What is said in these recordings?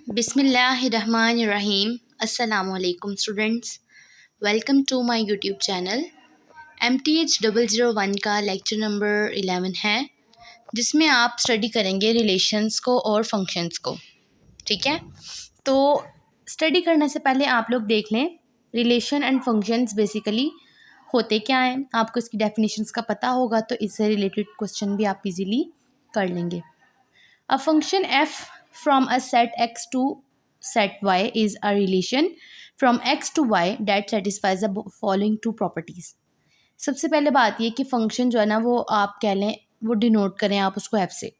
बिस्मिल्लाहिर्रहमानिर्रहीम। अस्सलामुअलैकुम students, welcome to my YouTube channel. MTH 001 का लेक्चर नंबर 11 है, जिसमें आप स्टडी करेंगे रिलेशंस को और फंक्शंस को। ठीक है, तो स्टडी करने से पहले आप लोग देख लें रिलेशन एंड फंक्शंस बेसिकली होते क्या हैं। आपको इसकी डेफिनेशंस का पता होगा तो इससे रिलेटेड क्वेश्चन भी आप इजीली कर लेंगे। A function f from a set x to set y is a relation from x to y that satisfies the following two properties. सबसे पहले बात ये कि फंक्शन जो है ना वो आप कह लें वो डिनोट करें आप उसको f से।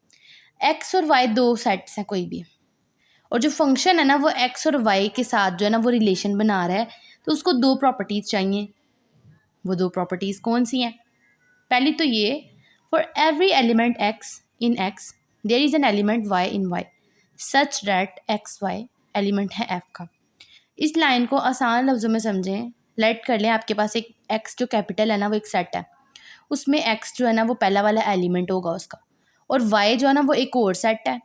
x और y दो सेट्स हैं कोई भी, और जो फंक्शन है ना वो x और y के साथ जो है ना वो रिलेशन बना रहा है, तो उसको दो प्रॉपर्टीज़ चाहिए। वो दो प्रॉपर्टीज़ कौन सी हैं? पहली तो ये, for every element x in x there is an element y in y such that x y element है f का। इस लाइन को आसान लफ्ज़ों में समझें। लेट कर लें आपके पास एक x जो कैपिटल है ना वो एक सेट है, उसमें x जो है ना वो पहला वाला एलिमेंट होगा उसका, और y जो है ना वो एक और सेट है,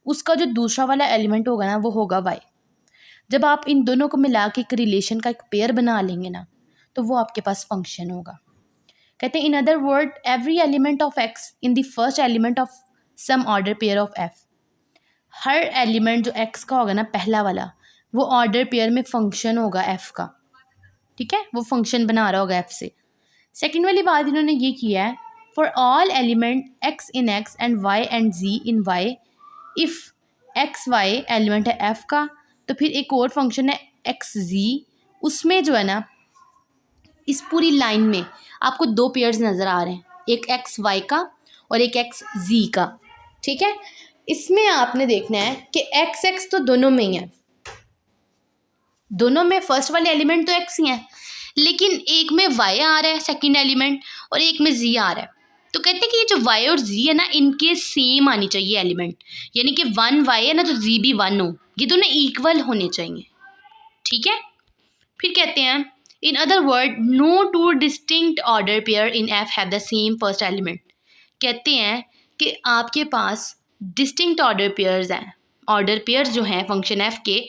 उसका जो दूसरा वाला एलिमेंट होगा ना वो होगा y। जब आप इन दोनों को मिला के एक रिलेशन का एक पेयर बना लेंगे ना, तो वो आपके पास फंक्शन होगा। कहते हैं in other word every element of x in the first element of some order pair of f। हर एलिमेंट जो x का होगा ना पहला वाला, वो ऑर्डर पेयर में फंक्शन होगा f का। ठीक है, वो फंक्शन बना रहा होगा f से। सेकेंड वाली बात इन्होंने ये किया है, for all element x in x and y and z in y if x y element है f का, तो फिर एक और फंक्शन है एक्स जी, उसमें जो है ना इस पूरी लाइन में आपको दो पेयर्स नज़र आ रहे हैं, एक एक्स वाई का और एक एक्स जी का। ठीक है, इसमें आपने देखना है कि एक्स एक्स तो दोनों में ही है, दोनों में फर्स्ट वाले एलिमेंट तो एक्स ही हैं, लेकिन एक में वाई आ रहा है सेकंड एलिमेंट और एक में जी आ रहा है। तो कहते हैं कि ये जो वाई और जी है ना इनके सेम आनी चाहिए एलिमेंट, यानी कि 1 वाई है ना तो जी भी 1 हो, ये दोनों इक्वल होने चाहिए। ठीक है, फिर कहते हैं in other word no two distinct order pair in F have the same first element. कहते हैं कि आपके पास डिस्टिंक्ट ऑर्डर पेयर्स हैं, ऑर्डर पेयर्स जो हैं फंक्शन एफ के,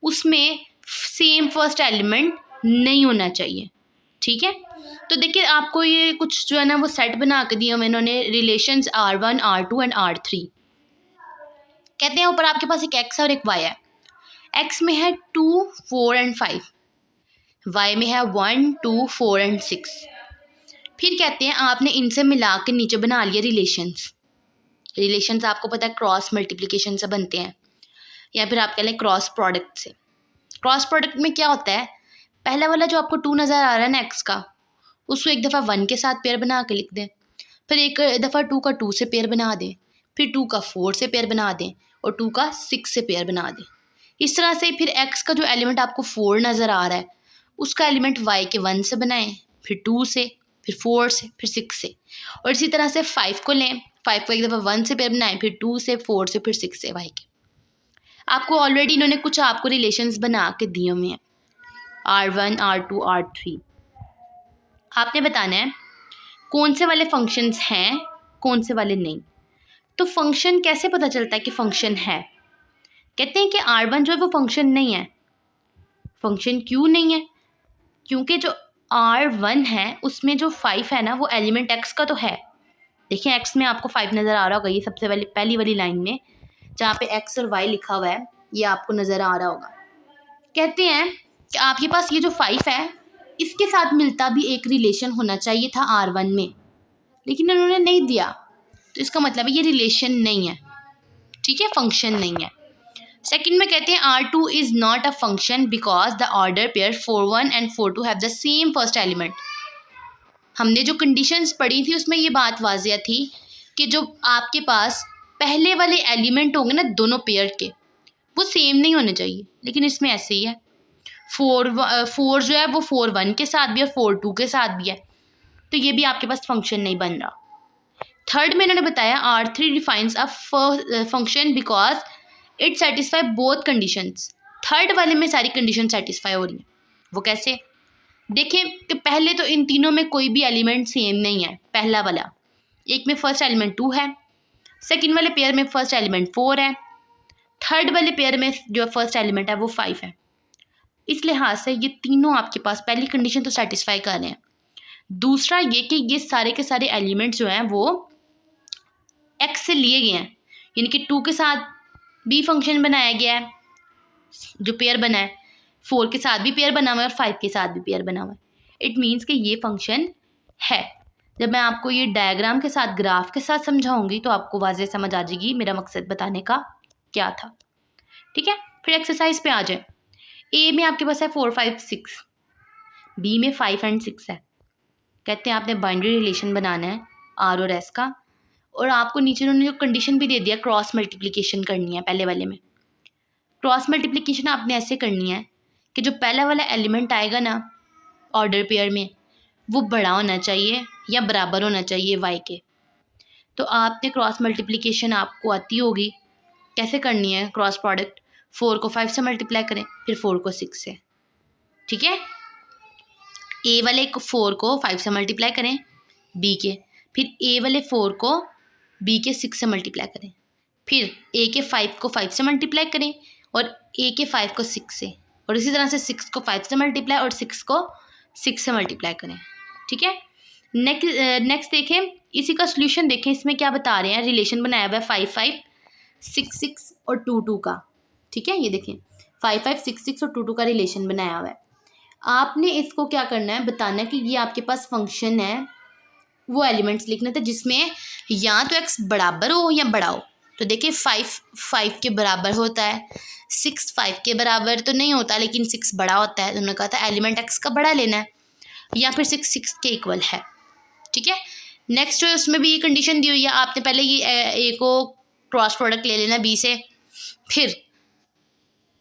उसमें सेम फर्स्ट एलिमेंट नहीं होना चाहिए। ठीक है, तो देखिए आपको ये कुछ जो है ना वो सेट बना के दिए इन्होंने, relations R1 R2 and R3। कहते हैं ऊपर आपके पास एक x और एक y है, x में है 2 4 एंड 5, y में है 1 2 4 एंड 6। फिर कहते हैं आपने इनसे मिला के नीचे बना लिया रिलेशंस। रिलेशंस आपको पता है क्रॉस मल्टीप्लिकेशन से बनते हैं, या फिर आप कह लें क्रॉस प्रोडक्ट से। क्रॉस प्रोडक्ट में क्या होता है, पहला वाला जो आपको 2 नज़र आ रहा है ना एक्स का, उसको एक दफ़ा 1 के साथ पेयर बना के लिख दें, फिर एक दफ़ा 2 का 2 से पेयर बना दें, फिर 2 का 4 से पेयर बना दें, और 2 का 6 से पेयर बना दें। इस तरह से फिर एक्स का जो एलिमेंट आपको 4 नज़र आ रहा है उसका एलिमेंट वाई के 1 से बनाएं, फिर 2 से, फिर 4 से, फिर 6 से। और इसी तरह से 5 को लें, 5 को एक दफ़ा 1 से पेयर बनाएं, फिर 2 से, 4 से, फिर 6 से वाई के। आपको ऑलरेडी इन्होंने कुछ आपको रिलेशंस बना के दिए हुए हैं, R1 R2 R3। आपने बताना है कौन से वाले फंक्शंस हैं कौन से वाले नहीं। तो फंक्शन कैसे पता चलता है कि फंक्शन है? कहते हैं कि R1 जो है वो फंक्शन नहीं है। फंक्शन क्यों नहीं है? क्योंकि जो R1 है उसमें जो 5 है ना वो एलिमेंट x का तो है। देखिए x में आपको 5 नज़र आ रहा होगा, ये सबसे पहली वाली लाइन में जहाँ पे x और y लिखा हुआ है ये आपको नज़र आ रहा होगा। कहते हैं कि आपके पास ये जो 5 है इसके साथ मिलता भी एक रिलेशन होना चाहिए था R1 में, लेकिन उन्होंने नहीं दिया, तो इसका मतलब है ये रिलेशन नहीं है। ठीक है, फंक्शन नहीं है। सेकंड में कहते हैं R2 is not a function because the order pair 4 1 and 4 2 have the same first element. हमने जो कंडीशंस पढ़ी थी उसमें ये बात वाजिया थी कि जो आपके पास पहले वाले एलिमेंट होंगे ना दोनों पेयर के, वो सेम नहीं होने चाहिए, लेकिन इसमें ऐसे ही है। 4 जो है वो 4 1 के साथ भी है, 4 2 के साथ भी है, तो ये भी आपके पास फंक्शन नहीं बन रहा। थर्ड में इन्होंने बताया R3 defines a function because it satisfy both conditions. Third वाले में सारी कंडीशन सेटिस्फाई हो रही हैं। वो कैसे? देखें कि पहले तो इन तीनों में कोई भी एलिमेंट सेम नहीं है। पहला वाला एक में फर्स्ट एलिमेंट 2 है, सेकंड वाले पेयर में फर्स्ट एलिमेंट 4 है, थर्ड वाले पेयर में जो फर्स्ट एलिमेंट है वो 5 है। इस लिहाज से ये तीनों आपके पास पहली कंडीशन तो सेटिस्फाई कर रहे हैं। दूसरा ये कि ये सारे के सारे एलिमेंट्स जो हैं वो x से लिए गए हैं, यानी कि 2 के साथ भी फंक्शन बनाया गया है जो पेयर बना है, 4 के साथ भी पेयर बना हुआ है और 5 के साथ भी पेयर बना हुआ है। इट मीन्स कि ये फंक्शन है। जब मैं आपको ये डायग्राम के साथ ग्राफ के साथ समझाऊंगी तो आपको वाज़ेह समझ आ जाएगी मेरा मकसद बताने का क्या था। ठीक है, फिर एक्सरसाइज पे आ जाए। ए में आपके पास है 4 5 6, बी में 5 एंड 6 है। कहते हैं आपने बाइनरी रिलेशन बनाना है आर और एस का, और आपको नीचे उन्होंने जो कंडीशन भी दे दिया क्रॉस मल्टीप्लिकेशन करनी है। पहले वाले में क्रॉस मल्टीप्लिकेशन आपने ऐसे करनी है कि जो पहला वाला एलिमेंट आएगा ना ऑर्डर पेयर में वो बड़ा होना चाहिए या बराबर होना चाहिए y के। तो आपने क्रॉस मल्टीप्लिकेशन आपको आती होगी कैसे करनी है। क्रॉस प्रोडक्ट 4 को 5 से मल्टीप्लाई करें, फिर 4 को 6 से। ठीक है, ए वाले 4 को 5 से मल्टीप्लाई करें बी के, फिर ए वाले 4 को बी के 6 से मल्टीप्लाई करें, फिर ए के 5 को 5 से मल्टीप्लाई करें और ए के 5 को 6 से, और इसी तरह से 6 को 5 से मल्टीप्लाई और 6 को 6 से मल्टीप्लाई करें। ठीक है, नेक्स्ट देखें, इसी का सोल्यूशन देखें। इसमें क्या बता रहे हैं, रिलेशन बनाया हुआ है 5 5 6 6 और 2 2 का। ठीक है, ये देखें 5 5 6 6 और 2 2 का रिलेशन बनाया हुआ है। आपने इसको क्या करना है, बताना है कि ये आपके पास फंक्शन है, वो एलिमेंट्स लिखने थे जिसमें या तो x बराबर हो या बड़ा हो। तो देखिए 5 5 के बराबर होता है, 6 5 के बराबर तो नहीं होता लेकिन 6 बड़ा होता है। तो उन्होंने कहा था एलिमेंट x का बड़ा लेना है, या फिर 6 6 के इक्वल है। ठीक है, नेक्स्ट जो है उसमें भी ये कंडीशन दी हुई है, आपने पहले ये ए को क्रॉस प्रोडक्ट ले लेना बी से, फिर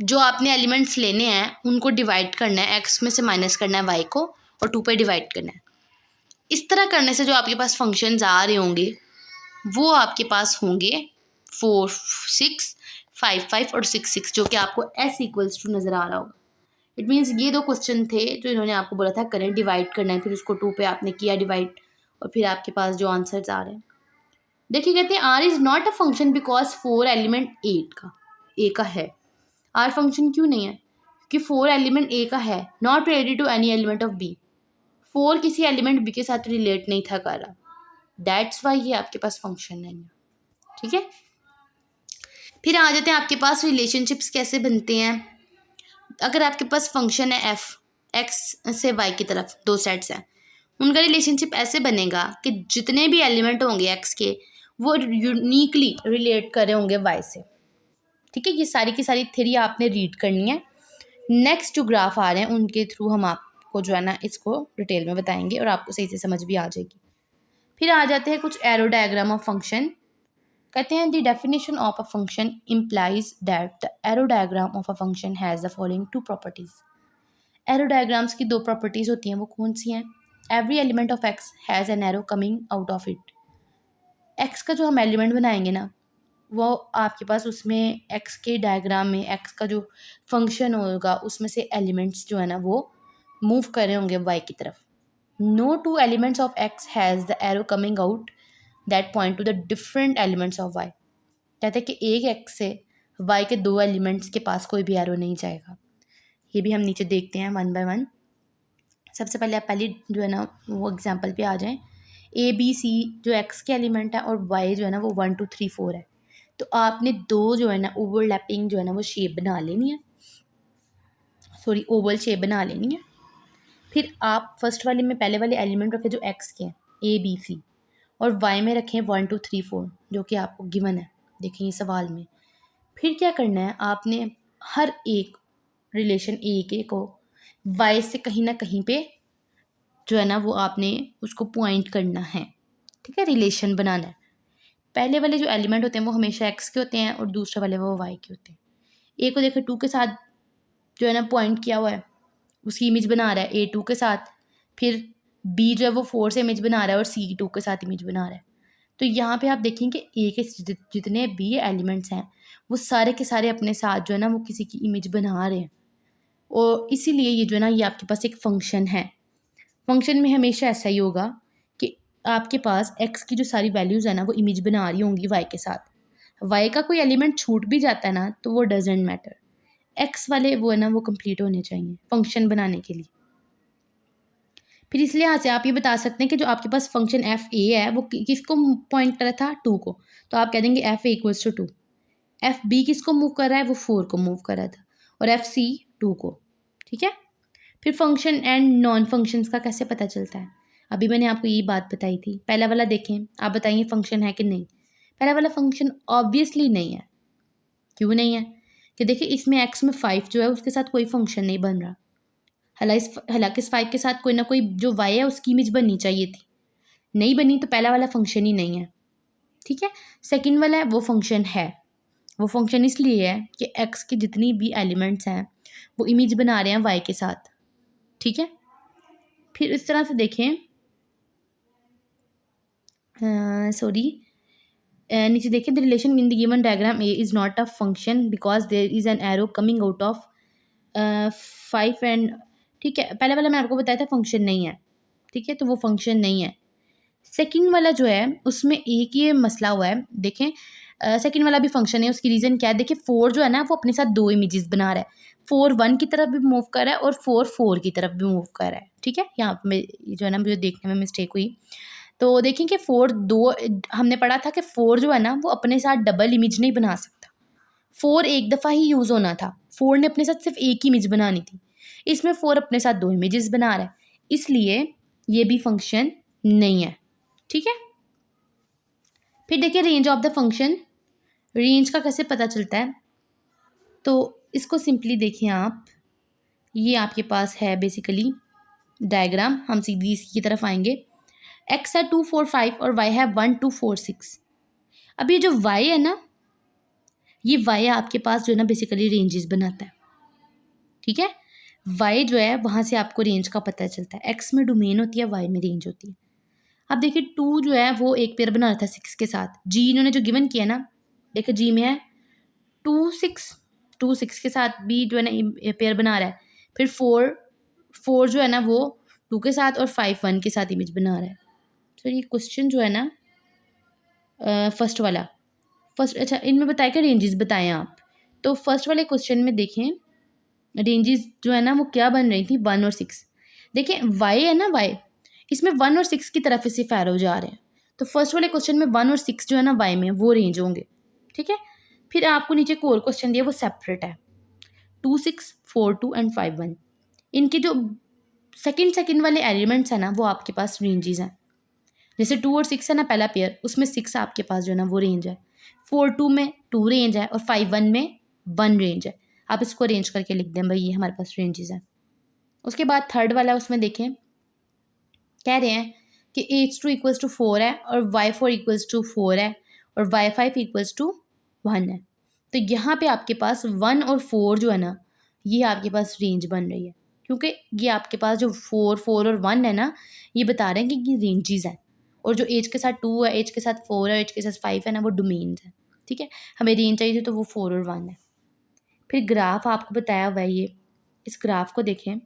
जो आपने एलिमेंट्स लेने हैं उनको डिवाइड करना है, x में से माइनस करना है y को और 2 पे डिवाइड करना है। इस तरह करने से जो आपके पास फंक्शंस आ रहे होंगे वो आपके पास होंगे 4 6 5 5 और 6 6, जो कि आपको s इक्वल्स टू नज़र आ रहा होगा। इट मीन्स ये दो क्वेश्चन थे जो इन्होंने आपको बोला था करें, डिवाइड करना है, फिर उसको 2 पे आपने किया डिवाइड और फिर आपके पास जो आंसर्स आ रहे हैं। देखिए कहते हैं R is not a function because 4 element 8 का ए का है। आर फंक्शन क्यों नहीं है, क्योंकि 4 एलिमेंट ए का है, not related to any element of B. 4 किसी एलिमेंट बी के साथ रिलेट नहीं था कर रहा, दैट्स वाई ये आपके पास फंक्शन नहीं है। ठीक है, फिर आ जाते हैं आपके पास रिलेशनशिप्स कैसे बनते हैं। अगर आपके पास फंक्शन है एफ, एक्स से वाई की तरफ दो सेट्स हैं, उनका रिलेशनशिप ऐसे बनेगा कि जितने भी एलिमेंट होंगे एक्स के वो यूनिकली रिलेट कर रहे होंगे वाई से। ठीक है, ये सारी की सारी थ्योरी आपने रीड करनी है। नेक्स्ट जो ग्राफ आ रहे हैं उनके थ्रू हम आपको जो है ना इसको डिटेल में बताएंगे और आपको सही से समझ भी आ जाएगी। फिर आ जाते हैं कुछ एरो डायग्राम ऑफ फंक्शन। कहते हैं the definition of a function implies that the arrow diagram of a function has the following 2 properties. Arrow diagrams की 2 प्रॉपर्टीज़ होती हैं, वो कौन सी हैं। Every element of x has an arrow coming out of it. X का जो हम element बनाएंगे ना वो आपके पास उसमें एक्स के डायग्राम में एक्स का जो फंक्शन होगा उसमें से एलिमेंट्स जो है ना वो मूव कर रहे होंगे वाई की तरफ। No 2 elements of x has the arrow coming out that point to the different elements of y. कहते हैं कि एक एक्स से वाई के 2 एलिमेंट्स के पास कोई भी एरो नहीं जाएगा। ये भी हम नीचे देखते हैं 1 बाय 1। सबसे पहले आप पहली जो है ना वो एग्जांपल पे आ जाएं। ए बी सी जो एक्स के एलिमेंट है और वाई जो है ना वो 1 2 3 4 है। तो आपने 2 जो है ना ओवरलैपिंग जो है ना वो शेप बना लेनी है, सॉरी ओवल शेप बना लेनी है। फिर आप फर्स्ट वाले में पहले वाले एलिमेंट रखें जो एक्स के हैं ए बी सी, और वाई में रखें 1 2 3 4 जो कि आपको गिवन है, देखें ये सवाल में। फिर क्या करना है, आपने हर एक रिलेशन ए के को वाई से कहीं ना कहीं पे जो है ना वो आपने उसको पॉइंट करना है। ठीक है, रिलेशन बनाना है। पहले वाले जो एलिमेंट होते हैं वो हमेशा एक्स के होते हैं और दूसरे वाले वो वाई के होते हैं। ए को देखो 2 के साथ जो है ना पॉइंट किया हुआ है, उसकी इमेज बना रहा है ए 2 के साथ। फिर बी जो है वो 4 से इमेज बना रहा है और सी 2 के साथ इमेज बना रहा है। तो यहाँ पे आप देखेंगे ए के जितने भी एलिमेंट्स हैं वो सारे के सारे अपने साथ जो है ना वो किसी की इमेज बना रहे हैं, और इसीलिए ये जो है ना ये आपके पास एक फंक्शन है। फंक्शन में हमेशा ऐसा ही होगा कि आपके पास एक्स की जो सारी वैल्यूज़ है ना वो इमेज बना रही होंगी वाई के साथ। वाई का कोई एलिमेंट छूट भी जाता है ना तो वो डजेंट मैटर, एक्स वाले वो है ना वो कंप्लीट होने चाहिए फंक्शन बनाने के लिए। फिर इसलिए यहाँ से आप ये बता सकते हैं कि जो आपके पास फंक्शन एफ ए है वो किसको पॉइंट कर रहा था, 2 को, तो आप कह देंगे F A equals to 2। F B किसको मूव कर रहा है, वो 4 को मूव कर रहा था, और एफ सी 2 को। ठीक है। फिर फंक्शन एंड नॉन फंक्शंस का कैसे पता चलता है, अभी मैंने आपको ये बात बताई थी। पहला वाला देखें, आप बताइए फंक्शन है कि नहीं। पहला वाला फंक्शन ऑब्वियसली नहीं है। क्यों नहीं है, कि देखिए इसमें एक्स में 5 जो है उसके साथ कोई फंक्शन नहीं बन रहा। हालांकि इस 5 के साथ कोई ना कोई जो वाई है उसकी इमेज बननी चाहिए थी, नहीं बनी, तो पहला वाला फंक्शन ही नहीं है। ठीक है। सेकंड वाला है वो फंक्शन है। वो फंक्शन इसलिए है कि एक्स के जितनी भी एलिमेंट्स हैं वो इमेज बना रहे हैं वाई के साथ। ठीक है। फिर इस तरह से देखें, सॉरी, नीचे देखिए, the relation in the given diagram A is not a function because there is an arrow coming out of 5 and, ठीक है। पहले वाला मैं आपको बताया था फंक्शन नहीं है। ठीक है, तो वो फंक्शन नहीं है। सेकंड वाला जो है उसमें एक ये मसला हुआ है, देखें सेकंड वाला भी फंक्शन है, उसकी रीज़न क्या है, देखिए 4 जो है ना वो अपने साथ 2 इमेजेस बना रहा है। 4 1 की तरफ भी मूव कर रहा है और 4 4 की तरफ भी मूव कर रहा है। ठीक है, यहाँ पे जो है ना मुझे देखने में मिस्टेक हुई। तो देखें कि 4 2, हमने पढ़ा था कि 4 जो है ना वो अपने साथ डबल इमेज नहीं बना सकता। 4 एक दफ़ा ही यूज़ होना था, 4 ने अपने साथ सिर्फ एक ही इमेज बनानी थी। इसमें 4 अपने साथ 2 इमेजेस बना रहा है, इसलिए ये भी फंक्शन नहीं है। ठीक है। फिर देखिए range of the function, range का कैसे पता चलता है, तो इसको सिंपली देखिए आप, ये आपके पास है बेसिकली डायग्राम, हम सीधी इसकी तरफ आएंगे। एक्स है 2 4 5 और वाई है 1 2 4 6। अब ये जो वाई है ना, ये वाई आपके पास जो है ना बेसिकली रेंजेस बनाता है। ठीक है, वाई जो है वहाँ से आपको रेंज का पता चलता है। एक्स में डोमेन होती है, वाई में रेंज होती है। अब देखिए 2 जो है वो एक पेयर बना रहा था 6 के साथ, जी इन्होंने जो गिवन किया ना, देखिए जी में है 2 6, 2 6 के साथ भी जो है ना पेयर बना रहा है। फिर 4 जो है ना वो 2 के साथ और 5 1 के साथ इमेज बना रहा है। सर ये क्वेश्चन जो है ना फर्स्ट वाला, फर्स्ट, अच्छा इनमें बताया क्या रेंजेस बताएं आप, तो फर्स्ट वाले क्वेश्चन में देखें रेंजेस जो है ना वो क्या बन रही थी, 1 और 6। देखिए वाई है ना, वाई इसमें 1 और 6 की तरफ से फैरो जा रहे हैं, तो फर्स्ट वाले क्वेश्चन में 1 और 6 जो है ना वाई में वो रेंज होंगे। ठीक है। फिर आपको नीचे कोर क्वेश्चन दिया वो सेपरेट है, 2 6 4 2 एंड 5 1। इनके जो सेकंड वाले एलिमेंट्स हैं ना वो आपके पास रेंजेस हैं। जैसे 2 और 6 है ना पहला पेयर, उसमें 6 आपके पास जो है ना वो रेंज है, 4 2 में 2 रेंज है और 5 1 में 1 रेंज है। आप इसको अरेंज करके लिख दें भाई ये हमारे पास रेंजेस हैं। उसके बाद थर्ड वाला उसमें देखें, कह रहे हैं कि H2 इक्वल्स टू 4 है और Y4 इक्वल्स टू 4 है और Y5 इक्वल्स टू 1 है। तो यहाँ पे आपके पास 1 और 4 जो है ना ये आपके पास रेंज बन रही है, क्योंकि ये आपके पास जो 4 4 और 1 है ना ये बता रहे हैं कि ये रेंजेस हैं, और जो H के साथ 2 है, H के साथ 4 है, H के साथ 5 है ना वो डोमेन्स है। ठीक है, हमें रेंज चाहिए थी तो वो 4 और 1 है। फिर ग्राफ आपको बताया हुआ है, ये इस ग्राफ को देखें,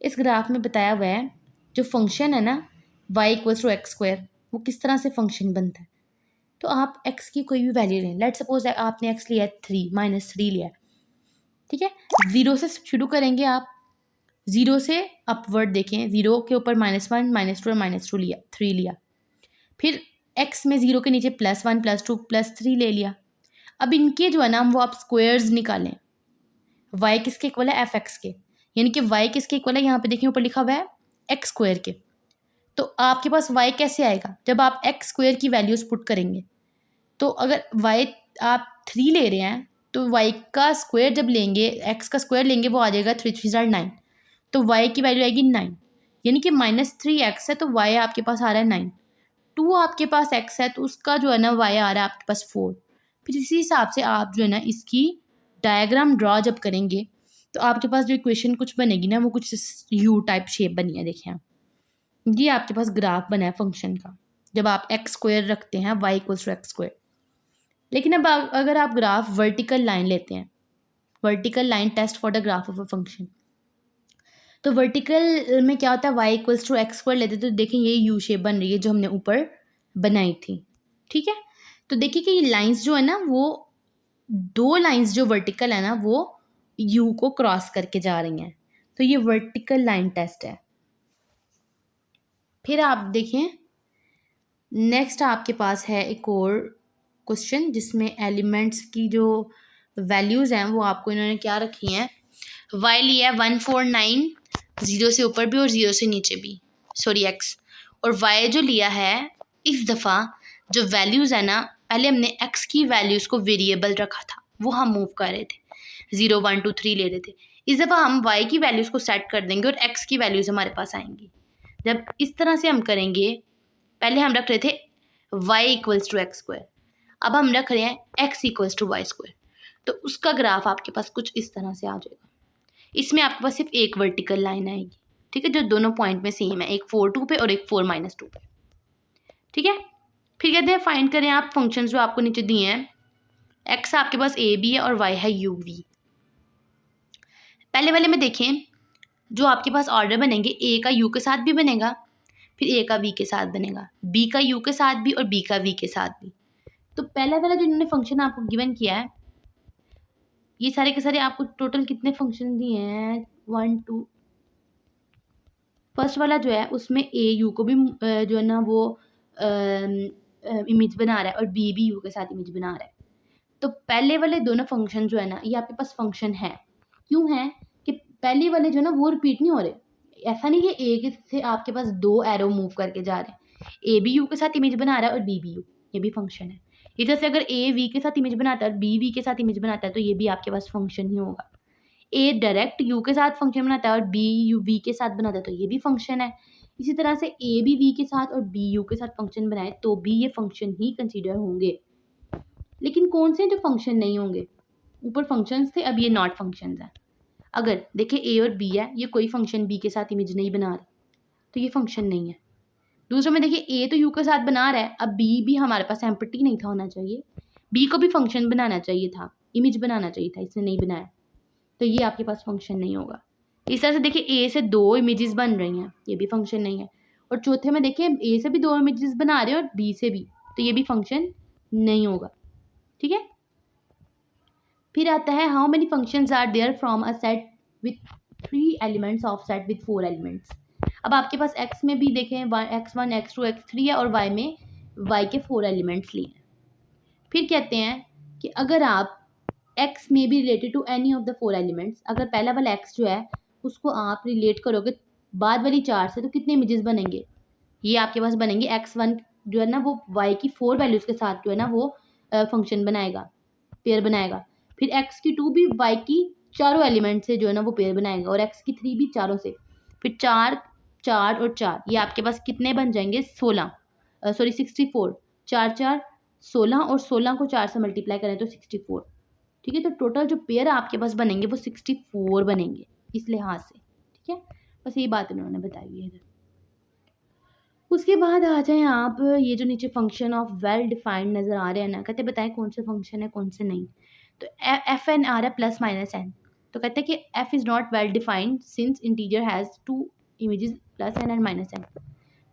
इस ग्राफ में बताया हुआ है जो फंक्शन है ना y equals to x square वो किस तरह से फंक्शन बनता है। तो आप x की कोई भी वैल्यू लें, लेट सपोज आपने x लिया है 3 -3 लिया है। ठीक है, 0 से शुरू करेंगे आप, 0 से अपवर्ड देखें, 0 के ऊपर -1 -2 और -2 लिया, 3 लिया। फिर x में 0 के नीचे +1 +2 +3 ले लिया। अब इनके जो है ना वो आप स्क्वायर्स निकालें, y किसके इक्वल है, एफ एक्स के, यानी कि y किसके इक्वल है, यहाँ पे देखिए ऊपर लिखा हुआ है एक्स स्क्वायर के। तो आपके पास y कैसे आएगा, जब आप एक्स स्क्वायर की वैल्यूज़ पुट करेंगे। तो अगर y आप 3 ले रहे हैं तो y का स्क्वायर जब लेंगे, x का स्क्वायर लेंगे, वो आ जाएगा 3 3 = 9, तो y की वैल्यू आएगी 9, यानी कि -3x है तो y आपके पास आ रहा है 9। 2 आपके पास x है तो उसका जो है ना y आ रहा है आपके पास 4। फिर इसी हिसाब से आप जो है ना इसकी डायग्राम ड्रॉ जब करेंगे तो आपके पास जो इक्वेशन कुछ बनेगी ना वो कुछ यू टाइप शेप बनी है। देखिए ये आपके पास ग्राफ बना है फंक्शन का, जब आप एक्स स्क्वायर रखते हैं y equals to x square. लेकिन अब अगर आप ग्राफ वर्टिकल लाइन लेते हैं, vertical line test for the graph of a function, तो वर्टिकल में क्या होता है, y equals to x square लेते तो देखें ये यू शेप बन रही है जो हमने ऊपर बनाई थी। ठीक है, तो देखिए कि ये लाइंस जो है ना, वो 2 लाइंस जो वर्टिकल है ना, वो यू को क्रॉस करके जा रही हैं। तो ये वर्टिकल लाइन टेस्ट है। फिर आप देखें, नेक्स्ट आपके पास है एक और क्वेश्चन जिसमें एलिमेंट्स की जो वैल्यूज़ हैं वो आपको इन्होंने क्या रखी हैं। वाई लिया है 149, 0 से ऊपर भी और 0 से नीचे भी, सॉरी एक्स। और वाई जो लिया है, इस दफ़ा जो वैल्यूज़ है ना, पहले हमने एक्स की वैल्यूज़ को वेरिएबल रखा था, वो हम मूव कर रहे थे, 0 1 2 3 ले रहे थे। इस दफ़ा हम वाई की वैल्यूज़ को सेट कर देंगे और एक्स की वैल्यूज़ हमारे पास आएंगी। जब इस तरह से हम करेंगे, पहले हम रख रहे थे y equals to x square, अब हम रख रहे हैं x equals to y square. तो उसका ग्राफ आपके पास कुछ इस तरह से आ जाएगा। इसमें आपके पास सिर्फ एक वर्टिकल लाइन आएगी, ठीक है, जो दोनों पॉइंट में सेम है, एक 4 2 पे और एक 4 - 2 पे, ठीक है। फिर कहते हैं फाइंड करें आप फंक्शंस जो आपको नीचे दिए हैं। x आपके पास a b है और y है u v। पहले वाले में देखें, जो आपके पास ऑर्डर बनेंगे, a का u के साथ भी बनेगा, फिर a का v के साथ बनेगा, b का u के साथ भी और b का v के साथ भी। तो पहला वाला जो इन्होंने फंक्शन आपको गिवन किया है, ये सारे के सारे आपको टोटल कितने फंक्शन दिए हैं, 1 2। फर्स्ट वाला जो है उसमें ए यू को भी जो है ना वो इमेज बना रहा है और बी भी यू के साथ इमेज बना रहा है। तो पहले वाले दोनों फंक्शन जो है ना, ये आपके पास फंक्शन है। क्यों है कि पहले वाले जो है ना वो रिपीट नहीं हो रहे। ऐसा नहीं कि ए से आपके पास 2 एरो मूव करके जा रहे हैं, ए बी यू के साथ इमेज बना रहा है और बी बी यू, ये भी फंक्शन है। इधर से अगर ए वी के साथ इमेज बनाता है और बी वी के साथ इमेज बनाता है, तो ये भी आपके पास फंक्शन ही होगा। ए डायरेक्ट यू के साथ फंक्शन बनाता है और बी यू वी के साथ बनाता है, तो ये भी फंक्शन है। इसी तरह से ए भी वी के साथ और बी यू के साथ फंक्शन बनाए तो भी ये फंक्शन ही कंसीडर होंगे। लेकिन कौन से जो फंक्शन नहीं होंगे, ऊपर फंक्शंस थे, अब ये नॉट फंक्शंस हैं। अगर देखिए ए और बी है, ये कोई फंक्शन बी के साथ इमेज नहीं बना रहे, तो ये फंक्शन नहीं है। दूसरा में देखिए ए तो यू के साथ बना रहा है, अब बी भी हमारे पास एम्प्टी नहीं था होना चाहिए, बी को भी फंक्शन बनाना चाहिए था, इमेज बनाना चाहिए था, इसने नहीं बनाया, तो ये आपके पास फंक्शन नहीं होगा। इस तरह से देखिए ए से 2 इमेजेस बन रही हैं, ये भी फंक्शन नहीं है। और चौथे में देखिए ए से भी 2 इमेजेस बना रहे हैं और बी से भी, तो ये भी फंक्शन नहीं होगा, ठीक है। फिर आता है how many functions are there from a set with 3 elements of set with 4 elements. अब आपके पास x में भी देखें x1 x2 x3 है और y में y के 4 एलिमेंट्स लिए हैं। फिर कहते हैं कि अगर आप x में भी related to any of the 4 elements, अगर पहला वाला x जो है उसको आप रिलेट करोगे बाद वाली 4 से, तो कितने इमेजेस बनेंगे, ये आपके पास बनेंगे x1 जो है ना वो y की 4 वैल्यूज़ के साथ जो है ना वो फंक्शन बनाएगा, पेयर बनाएगा। फिर x की 2 भी y की चारों एलिमेंट से जो है ना वो पेयर बनाएगा और x की 3 भी चारों से। फिर 4 4 और 4, ये आपके पास कितने बन जाएंगे, 16, सॉरी 64। 4 4 16 और 16 को 4 से मल्टीप्लाई करें तो 64, ठीक है। तो टोटल जो पेयर आपके पास बनेंगे वो 64 बनेंगे इस लिहाज से, ठीक है। बस यही बात उन्होंने बताई है इधर। उसके बाद आ जाएं आप, ये जो नीचे फंक्शन ऑफ वेल डिफाइंड नज़र आ रहे हैं ना, कहते बताएं कौन से फंक्शन है कौन से नहीं। तो एफ एन आ रहा है प्लस माइनस एन, तो कहते हैं कि F is not well defined since integer has 2 images plus N and minus N.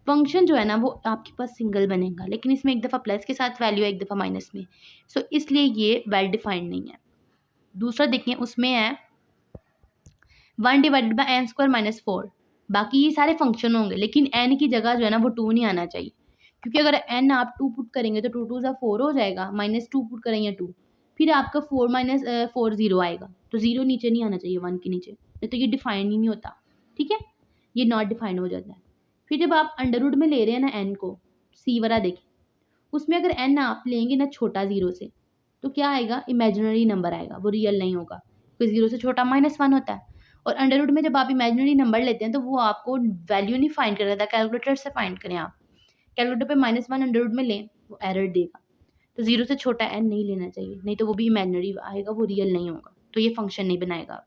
Function जो है ना वो आपके पास सिंगल बनेगा, लेकिन इसमें एक दफ़ा प्लस के साथ वैल्यू है, एक दफ़ा माइनस में, सो इसलिए ये वेल डिफाइंड नहीं है। दूसरा देखें, उसमें है 1 divided by N square minus 4। बाकी ये सारे फंक्शन होंगे, लेकिन एन की जगह जो है ना वो 2 नहीं आना चाहिए, क्योंकि अगर एन आप 2 पुट करेंगे तो 2 2 ज़ा 4 हो जाएगा, -2 पुट करेंगे 2, फिर आपका 4 - 4 0 आएगा, तो 0 नीचे नहीं आना चाहिए 1 के नीचे, नहीं तो ये डिफाइन ही नहीं होता, ठीक है, ये नॉट डिफाइंड हो जाता है। फिर जब आप अंडर रूट में ले रहे हैं ना एन को, सी वाला देखें, उसमें अगर एन आप लेंगे ना छोटा 0 से, तो क्या आएगा, इमेजिनरी नंबर आएगा, वो रियल नहीं होगा, क्योंकि 0 से छोटा -1 होता है। और अंडर रूट में जब आप इमेजिनरी नंबर लेते हैं तो वो आपको वैल्यू नहीं फाइंड कर रहा था, कैलकुलेटर से फाइंड करें आप, कैलकुलेटर पे -1 अंडर रूट में लें, वो एरर देगा। तो 0 से छोटा एन नहीं लेना चाहिए, नहीं तो वो भी इमेजिनरी आएगा, वो रियल नहीं होगा, तो ये फंक्शन नहीं बनाएगा।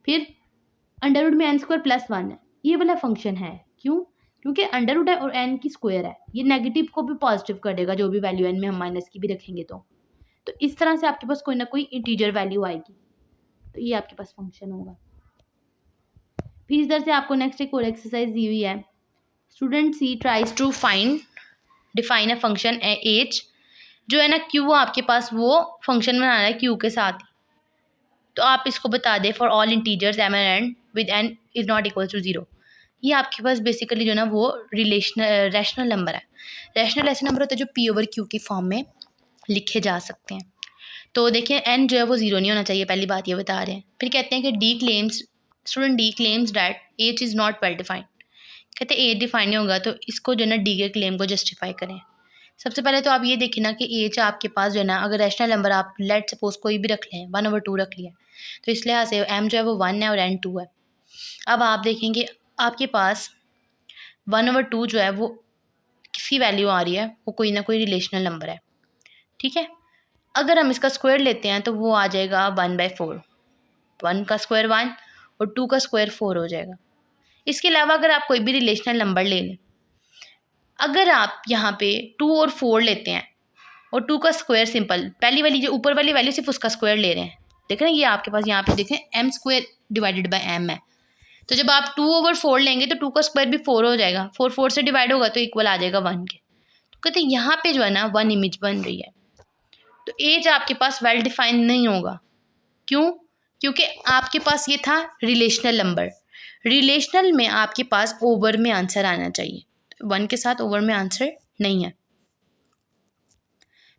फिर अंडर रूट में एन स्क्वायर प्लस 1 है, ये वाला फंक्शन है, क्यों, क्योंकि अंडर रूट है और एन की स्क्वायर है, ये नेगेटिव को भी पॉजिटिव कर देगा, जो भी वैल्यू एन में हम माइनस की भी रखेंगे तो इस तरह से आपके पास कोई ना कोई इंटीजर वैल्यू आएगी, तो ये आपके पास फंक्शन होगा। फिर इधर से आपको नेक्स्ट एक और एक्सरसाइज दी हुई है। Student C tries to find define a function H जो है ना क्यू आपके पास वो फंक्शन बनाना है क्यू के साथ ही, तो आप इसको बता दें for all integers M N and with N is not equal to zero. ये आपके पास बेसिकली जो है ना वो रैशनल नंबर है। रैशनल ऐसे नंबर होते हैं जो पी ओवर क्यू की फॉर्म में लिखे जा सकते हैं। तो देखिए एन जो है वो ज़ीरो नहीं होना चाहिए, पहली बात ये बता रहे हैं। फिर कहते हैं कि student D claims that H is not well defined. कहते हैं एच डिफाइन नहीं होगा, तो इसको जो है ना डी के क्लेम को जस्टिफाई करें। सबसे पहले तो आप ये देखिए ना कि एच आपके पास जो है ना, अगर रैशनल नंबर आप लेट सपोज कोई भी रख लें 1/2 रख लिया, तो इस लिहाज से एम जो है वो 1 है और एन 2 है। अब आप देखेंगे आपके पास 1/2 जो है वो किसी वैल्यू आ रही है, वो कोई ना कोई रिलेशनल नंबर है, ठीक है। अगर हम इसका स्क्वायर लेते हैं तो वो आ जाएगा 1/4। 1 का स्क्वायर 1 और 2 का स्क्वायर 4 हो जाएगा। इसके अलावा अगर आप कोई भी रिलेशनल नंबर ले लें, अगर आप यहाँ पे 2 और 4 लेते हैं और 2 का स्क्वायर सिंपल, पहली वाली जो ऊपर वाली वैल्यू सिर्फ उसका स्क्वायर ले रहे हैं, देख रहे हैं ये आपके पास यहाँ पे देखें M square divided by M है। तो जब आप 2/4 लेंगे तो 2 का स्क्वायर भी 4 हो जाएगा, 4 4 से डिवाइड होगा तो इक्वल आ जाएगा 1 के। तो कहते हैं यहाँ पे जो है ना 1 इमेज बन रही है। तो एज आपके पास वेल डिफाइंड नहीं होगा, क्यों? क्योंकि आपके पास ये था रिलेशनल नंबर। रिलेशनल में आपके पास ओवर में आंसर आना चाहिए, 1 के साथ ओवर में आंसर नहीं है।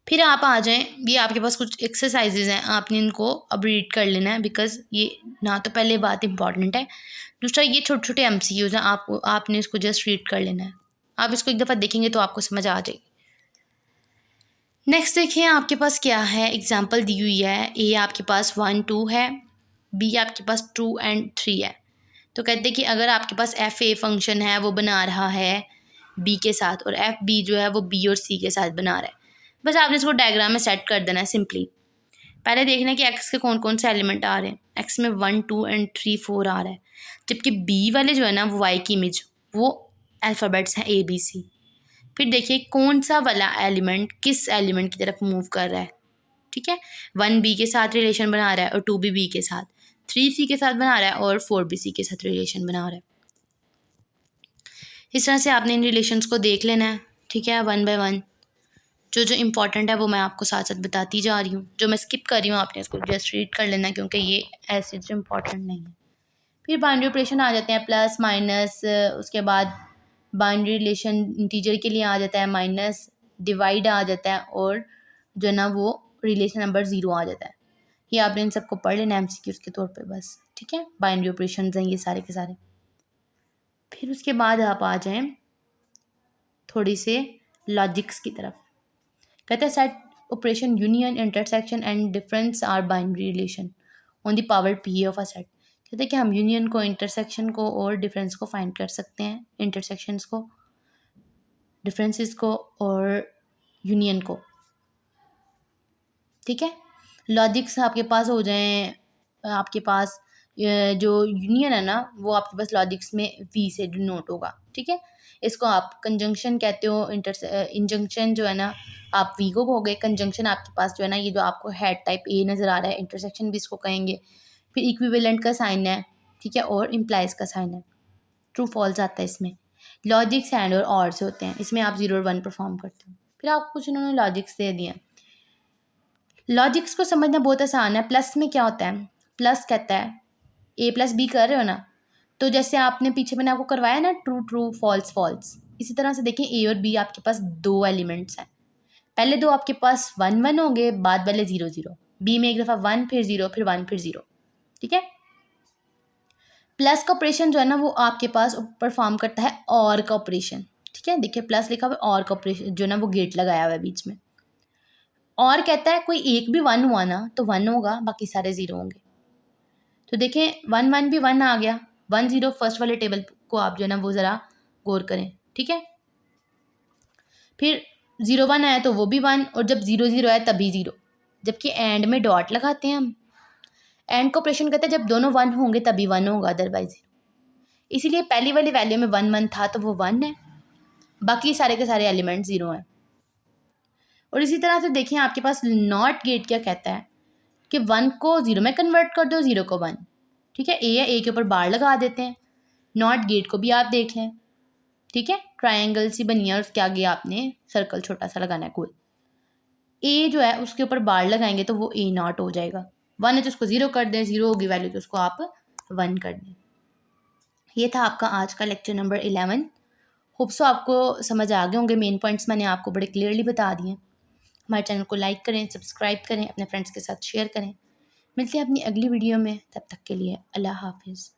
फिर आप आ जाएं, ये आपके पास कुछ एक्सरसाइजेज हैं, आपने इनको अब रीड कर लेना है, बिकॉज ये ना तो पहले बात इंपॉर्टेंट है, दूसरा ये छोटे छोटे MCQs हैं, आपने इसको जस्ट रीड कर लेना है। आप इसको एक दफ़ा देखेंगे तो आपको समझ आ जाएगी। नेक्स्ट देखिए आपके पास क्या है, एग्जाम्पल दी हुई है। ए आपके पास 1 2 है, बी आपके पास 2 and 3 है। तो कहते हैं कि अगर आपके पास एफ ए फंक्शन है वो बना रहा है बी के साथ, और एफ बी जो है वो बी और सी के साथ बना रहा है, बस आपने इसको डायग्राम में सेट कर देना है सिंपली। पहले देखना है कि एक्स के कौन कौन से एलिमेंट आ रहे हैं। एक्स में 1 2 and 3 4 आ रहा है, जबकि बी वाले जो है ना वो वाई की इमेज वो अल्फ़ाबेट्स हैं ABC। फिर देखिए कौन सा वाला एलिमेंट किस एलिमेंट की तरफ मूव कर रहा है, ठीक है। 1 बी के साथ रिलेशन बना रहा है और 2 बी के साथ, 3 सी के साथ बना रहा है और 4 बी सी के साथ रिलेशन बना रहा है। इस तरह से आपने इन रिलेशंस को देख लेना है, ठीक है, 1 by 1। जो जो इम्पॉर्टेंट है वो मैं आपको साथ साथ बताती जा रही हूँ, जो मैं स्किप कर रही हूँ आपने इसको जस्ट रीड कर लेना, क्योंकि ये ऐसे जो इम्पॉर्टेंट नहीं है। फिर बाइनरी ऑपरेशन आ जाते हैं, प्लस माइनस, उसके बाद बाइनरी रिलेशन इंटीजर के लिए आ जाता है माइनस, डिवाइड आ जाता है, और जो है ना वो रिलेशन नंबर 0 आ जाता है। ये आपने इन सबको पढ़ लेना MCQs के तौर पे बस, ठीक है। बाइनरी ऑपरेशन हैं ये सारे के सारे। फिर उसके बाद आप आ जाएं थोड़ी से लॉजिक्स की तरफ। कहते हैं set operation union intersection and difference are binary relation on the power P of a set. कहते हैं कि हम यूनियन को, इंटरसेक्शन को और डिफरेंस को फाइंड कर सकते हैं, इंटरसेक्शंस को, डिफरेंसेस को और यूनियन को, ठीक है। लॉजिक्स आपके पास हो जाएं, आपके पास जो यूनियन है ना वो आपके पास लॉजिक्स में V से डिनोट होगा, ठीक है। इसको आप कंजंक्शन कहते हो, इंजंक्शन जो है ना आप V को कहोगे, कंजंक्शन आपके पास जो है ना ये जो आपको हेड टाइप A नज़र आ रहा है, इंटरसेक्शन भी इसको कहेंगे। फिर इक्विवेलेंट का साइन है, ठीक है, और इम्प्लाइज का साइन है, ट्रू फॉल्स आता है इसमें। लॉजिक्स एंड और से होते हैं, इसमें आप 0 और 1 परफॉर्म करते हो। फिर आपको कुछ उन्होंने लॉजिक्स दे दिए। लॉजिक्स को समझना बहुत आसान है। प्लस में क्या होता है, प्लस कहता है A + B कर रहे हो ना, तो जैसे आपने पीछे मैंने आपको करवाया ना ट्रू ट्रू फॉल्स फॉल्स, इसी तरह से देखिए A और B आपके पास 2 एलिमेंट्स हैं, पहले 2 आपके पास 1 1 होंगे, बाद वाले 0 0। B में एक दफ़ा 1 फिर 0 फिर 1 फिर 0, ठीक है। प्लस का ऑपरेशन जो है ना वो आपके पास परफॉर्म करता है और का ऑपरेशन, ठीक है। देखिए प्लस लिखा हुआ है, और का ऑपरेशन जो है ना वो गेट लगाया हुआ है बीच में। और कहता है कोई एक भी 1 हुआ ना तो 1 होगा, बाकी सारे 0 होंगे। तो देखें 1 1 भी 1 आ गया, 1 0 फर्स्ट वाले टेबल को आप जो है ना वो ज़रा गौर करें, ठीक है। फिर 0 1 आया तो वो भी 1, और जब 0 0 आया तभी 0, जबकि एंड में डॉट लगाते हैं हम। एंड का ऑपरेशन कहते हैं जब दोनों 1 होंगे तभी 1 होगा, अदरवाइज 0। इसीलिए पहली वाली वैल्यू में 1 1 था तो वो 1 है, बाकी सारे के सारे एलिमेंट 0 हैं। और इसी तरह से देखिए आपके पास नॉट गेट क्या कहता है कि 1 को 0 में कन्वर्ट कर दो, 0 को 1, ठीक है। ए है, ए के ऊपर बार लगा देते हैं। नॉट गेट को भी आप देख लें, ठीक है, ट्रायंगल सी बनी है और उसके आगे आपने सर्कल छोटा सा लगाना है गोल। ए जो है उसके ऊपर बार लगाएंगे तो वो A0 हो जाएगा। 1 है तो उसको 0 कर दें, 0 होगी वैल्यू तो उसको आप 1 कर दें। ये था आपका आज का लेक्चर नंबर 11। होप सो आपको समझ आ गए होंगे, मेन पॉइंट्स मैंने आपको बड़े क्लियरली बता दिए। हमारे चैनल को लाइक करें, सब्सक्राइब करें, अपने फ्रेंड्स के साथ शेयर करें। मिलते हैं अपनी अगली वीडियो में, तब तक के लिए अल्लाह हाफिज़।